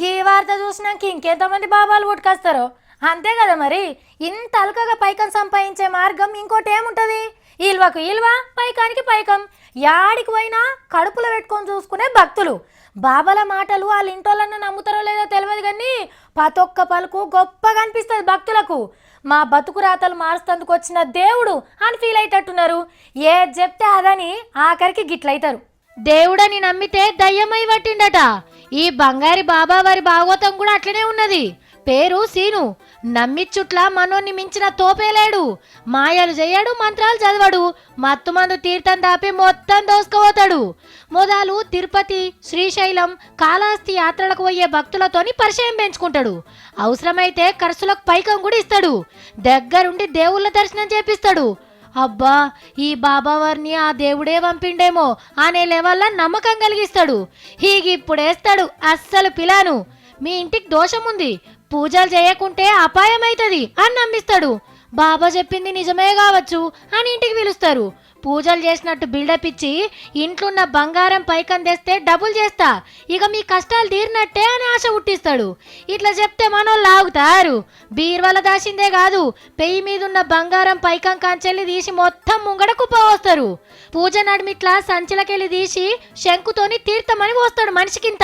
గీ వార్త చూసినాక ఇంకెంతమంది బాబాలు పుట్టుకొస్తారో అంతే కదా మరి. ఇంత అల్కగా పైకం సంపాదించే మార్గం ఇంకోటి ఏముంటుంది? ఇల్వకు ఇల్వ, పైకానికి పైకం. యాడికి పోయినా కడుపులో పెట్టుకొని చూసుకునే భక్తులు. బాబాల మాటలు వాళ్ళ ఇంటోళ్ళన్న నమ్ముతారో లేదో తెలియదు కానీ ప్రతొక్క పలుకు గొప్పగా అనిపిస్తుంది భక్తులకు. మా బతుకు రాతలు మారుస్తందుకు వచ్చిన దేవుడు అని ఫీల్ అయ్యేటట్టున్నారు. ఏది చెప్తే అదని ఆఖరికి గిట్లయితారు. దేవుడని నమ్మితే దయ్యమై పట్టిండట. ఈ బంగారి బాబా వారి భాగవతం కూడా అట్లనే ఉన్నది. పేరు సీను. నమ్మిచ్చుట్ల మనోన్ని మించిన తోపేలేడు. మాయలు చేయడు, మంత్రాలు చదవడు. మత్తుమందు తీర్థం దాపి మొత్తం దోసుకుపోతాడు. మొదలు తిరుపతి, శ్రీశైలం, కాళహస్తి యాత్రలకు పోయే భక్తులతోని పరిచయం పెంచుకుంటాడు. అవసరమైతే ఖర్చులకు పైకం కూడా ఇస్తాడు. దగ్గరుండి దేవుళ్ళ దర్శనం చేపిస్తాడు. అబ్బా, ఈ బాబావారిని ఆ దేవుడే పంపిండేమో అనే లెవెల్లో నమ్మకం కలిగిస్తాడు. హీగిప్పుడేస్తాడు అస్సలు పిలాను. మీ ఇంటికి దోషం ఉంది, పూజలు చేయకుంటే అపాయం అవుతుంది అని నమ్మిస్తాడు. బాబా చెప్పింది నిజమే కావచ్చు అని ఇంటికి పిలుస్తారు. పూజలు చేసినట్టు బిల్డప్ ఇచ్చి ఇంట్లోన్న బంగారం పైకం తెస్తే డబుల్ చేస్తా, ఇక మీ కష్టాలు తీరినట్టే అని ఆశ పుట్టిస్తాడు. ఇట్లా చెప్తే మనోళ్ళు ఆగుతారు. బీర్వాల దాచిందే కాదు, పెయ్యి మీదున్న బంగారం పైకం కాంచెల్లి తీసి మొత్తం ముంగడ కుప్ప వస్తారు. పూజ నడిమిట్లా సంచిలకెళ్ళి తీసి శంకుతోని తీర్థమని పోస్తాడు మనిషికింత.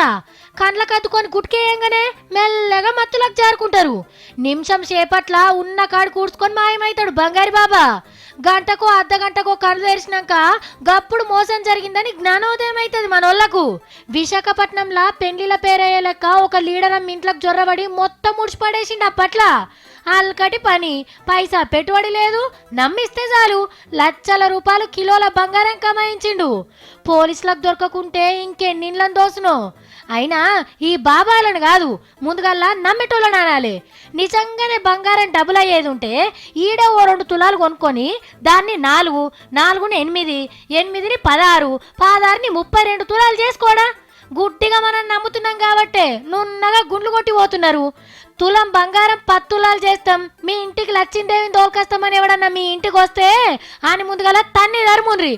కండ్లకు అద్దుకొని గుట్కేయంగానే మెల్లగా మత్తులకు జారుకుంటారు. నిమిషం సేపట్ల ఉన్న కాడు కూర్చుకొని మాయమవుతాడు బంగారి బాబా. గంటకో అర్ధ గంటకో కళ్ళు తెరిచినాక గప్పుడు మోసం జరిగిందని జ్ఞానోదయం అవుతుంది మనోళ్లకు. విశాఖపట్నంలో పెండ్లిల పేరయ్యే లెక్క ఒక లీడర్ ఇంట్లోకి జొర్రబడి మొత్తం ముడిచిపడేసిండు. అప్పట్ల అల్కటి పని, పైసా పెట్టుబడి లేదు, నమ్మిస్తే చాలు లక్షల రూపాయలు కిలోల బంగారం కమాయించిండు. పోలీసులకు దొరకకుంటే ఇంకెన్నిళ్ళని దోసును. అయినా ఈ బాబాలను కాదు, ముందుగల్లా నమ్మేటోళ్ళని అనాలి. నిజంగానే బంగారం డబుల్ అయ్యేది ఉంటే ఈడ ఓ 2 తులాలు కొనుక్కొని దాన్ని 4, 4ని 8, 8ని 16, 16ని 32 తులాలు చేసుకోడా. గుడ్డిగా మనం నమ్ముతున్నాం కాబట్టే నున్నగా గుండ్లు కొట్టి పోతున్నారు. తులం బంగారం 10 తులాలు చేస్తాం, మీ ఇంటికి లచ్చిందేవిని తోలుకొస్తామని ఎవడన్నా మీ ఇంటికి వస్తే అని ముందుగల తన్ని ధర్ముండ్రి.